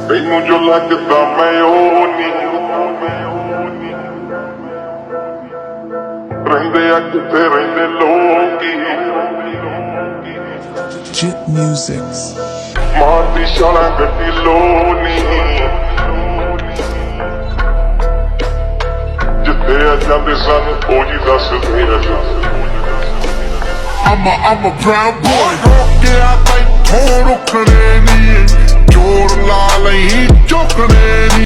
ਤੈਨੂੰ ਜੋ ਲੱਗਦਾ ਮੈਂ ਉਹ ਨਹੀਂ ਰਹਿੰਦੇ ਆ ਕਿੱਥੇ ਰਹਿੰਦੇ ਲੋਕੀ Jit Music ਮਾਰਦੀ ਛਾਲਾਂ ਗੱਡੀ ਲੋਨੀ ਜਿੱਥੇ ਆ ਜਾਂਦੇ ਸਨ ਉਹ ਜੀ ਦੱਸਦੇ ਆ I'm a proud boy. ਰੋਕਿਆ ਤੈਥੋਂ ਰੁਕਣੇ ਨੀ, ਜ਼ੋਰ ਲਾ ਲਈ ਝੁਕਣੇ ਨੀ।